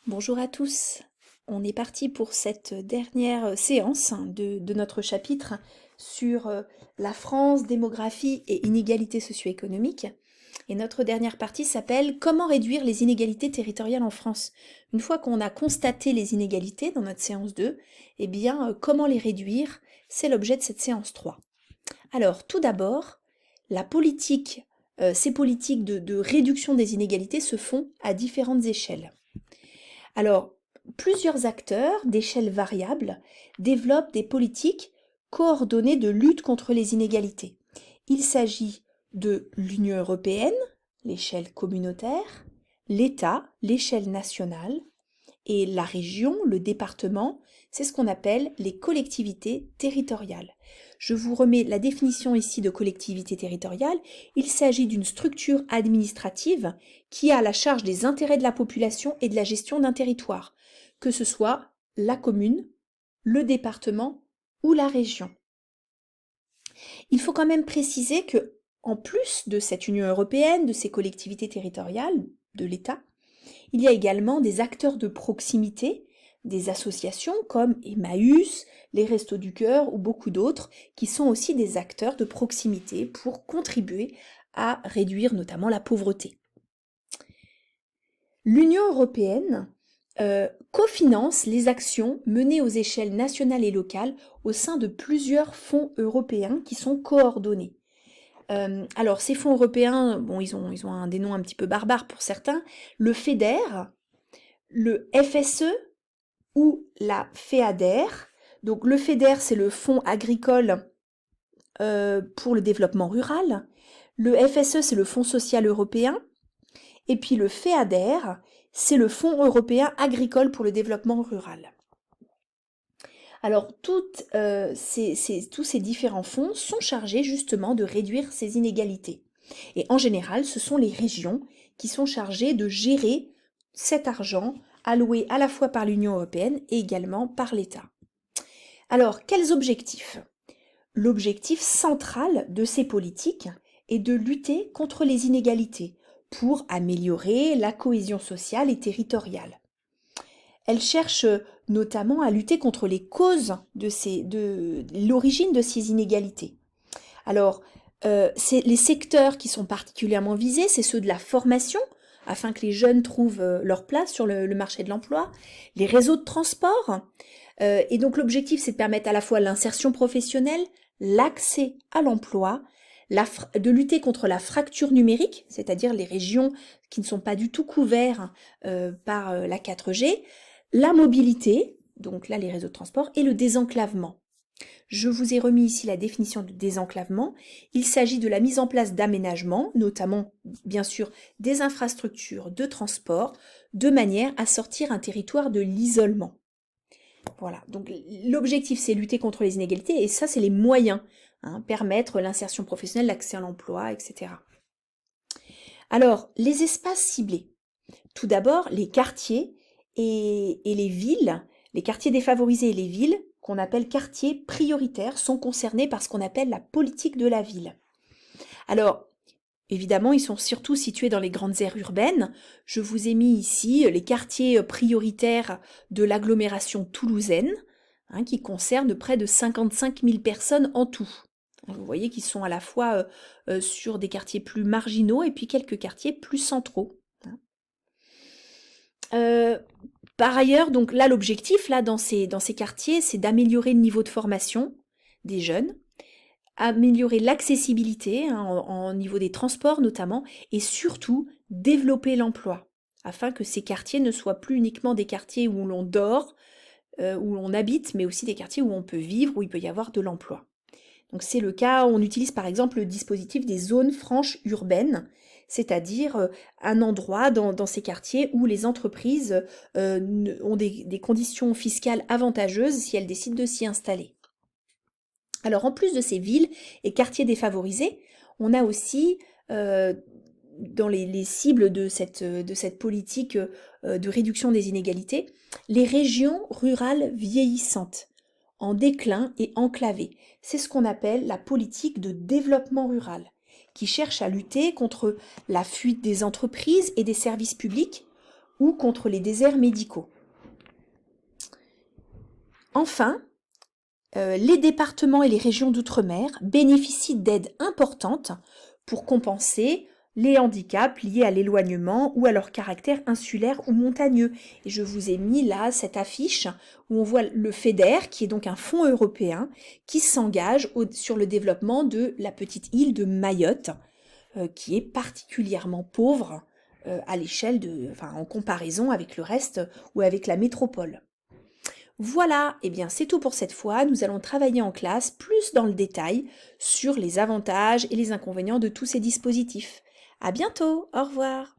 Bonjour à tous. On est parti pour cette dernière séance de notre chapitre sur la France, démographie et inégalités socio-économiques. Et notre dernière partie s'appelle Comment réduire les inégalités territoriales en France. Une fois qu'on a constaté les inégalités dans notre séance 2, eh bien, comment les réduire? C'est l'objet de cette séance 3. Alors, tout d'abord, ces politiques de réduction des inégalités se font à différentes échelles. Alors, plusieurs acteurs d'échelle variable développent des politiques coordonnées de lutte contre les inégalités. Il s'agit de l'Union européenne, l'échelle communautaire, l'État, l'échelle nationale, et la région, le département, c'est ce qu'on appelle les collectivités territoriales. Je vous remets la définition ici de collectivité territoriale. Il s'agit d'une structure administrative qui a la charge des intérêts de la population et de la gestion d'un territoire, que ce soit la commune, le département ou la région. Il faut quand même préciser que, en plus de cette Union européenne, de ces collectivités territoriales, de l'État, il y a également des acteurs de proximité, des associations comme Emmaüs, les Restos du Cœur ou beaucoup d'autres, qui sont aussi des acteurs de proximité pour contribuer à réduire notamment la pauvreté. L'Union européenne cofinance les actions menées aux échelles nationales et locales au sein de plusieurs fonds européens qui sont coordonnés. Alors ces fonds européens, bon, ils ont des noms un petit peu barbares pour certains. Le FEDER, le FSE ou la FEADER. Donc le FEDER, c'est le Fonds agricole pour le développement rural. Le FSE, c'est le Fonds social européen. Et puis le FEADER, c'est le Fonds européen agricole pour le développement rural. Alors, tous ces différents fonds sont chargés justement de réduire ces inégalités. Et en général, ce sont les régions qui sont chargées de gérer cet argent alloué à la fois par l'Union européenne et également par l'État. Alors, quels objectifs? L'objectif central de ces politiques est de lutter contre les inégalités pour améliorer la cohésion sociale et territoriale. Elle cherche notamment à lutter contre les causes de l'origine de ces inégalités. Alors, les secteurs qui sont particulièrement visés, c'est ceux de la formation, afin que les jeunes trouvent leur place sur le marché de l'emploi, les réseaux de transport, et donc l'objectif c'est de permettre à la fois l'insertion professionnelle, l'accès à l'emploi, de lutter contre la fracture numérique, c'est-à-dire les régions qui ne sont pas du tout couvertes par la 4G, la mobilité, donc là les réseaux de transport, et le désenclavement. Je vous ai remis ici la définition de désenclavement. Il s'agit de la mise en place d'aménagements, notamment bien sûr des infrastructures de transport, de manière à sortir un territoire de l'isolement. Voilà, donc l'objectif c'est lutter contre les inégalités et ça c'est les moyens, permettre l'insertion professionnelle, l'accès à l'emploi, etc. Alors, les espaces ciblés. Tout d'abord, les quartiers et les villes, les quartiers défavorisés et les villes, qu'on appelle quartiers prioritaires, sont concernés par ce qu'on appelle la politique de la ville. Alors, évidemment, ils sont surtout situés dans les grandes aires urbaines. Je vous ai mis ici les quartiers prioritaires de l'agglomération toulousaine, qui concernent près de 55 000 personnes en tout. Vous voyez qu'ils sont à la fois sur des quartiers plus marginaux et puis quelques quartiers plus centraux. Par ailleurs, donc là, l'objectif dans ces quartiers, c'est d'améliorer le niveau de formation des jeunes, améliorer l'accessibilité en niveau des transports notamment, et surtout développer l'emploi, afin que ces quartiers ne soient plus uniquement des quartiers où l'on dort, où l'on habite, mais aussi des quartiers où on peut vivre, où il peut y avoir de l'emploi. Donc c'est le cas, on utilise par exemple le dispositif des zones franches urbaines, c'est-à-dire un endroit dans ces quartiers où les entreprises ont des conditions fiscales avantageuses si elles décident de s'y installer. Alors en plus de ces villes et quartiers défavorisés, on a aussi dans les cibles de cette politique de réduction des inégalités, les régions rurales vieillissantes, en déclin et enclavées. C'est ce qu'on appelle la politique de développement rural, qui cherche à lutter contre la fuite des entreprises et des services publics, ou contre les déserts médicaux. Enfin, les départements et les régions d'outre-mer bénéficient d'aides importantes pour compenser les handicaps liés à l'éloignement ou à leur caractère insulaire ou montagneux. Et je vous ai mis là cette affiche où on voit le FEDER, qui est donc un fonds européen, qui s'engage sur le développement de la petite île de Mayotte, qui est particulièrement pauvre à l'échelle en comparaison avec le reste ou avec la métropole. Voilà, et bien c'est tout pour cette fois. Nous allons travailler en classe plus dans le détail sur les avantages et les inconvénients de tous ces dispositifs. À bientôt, au revoir.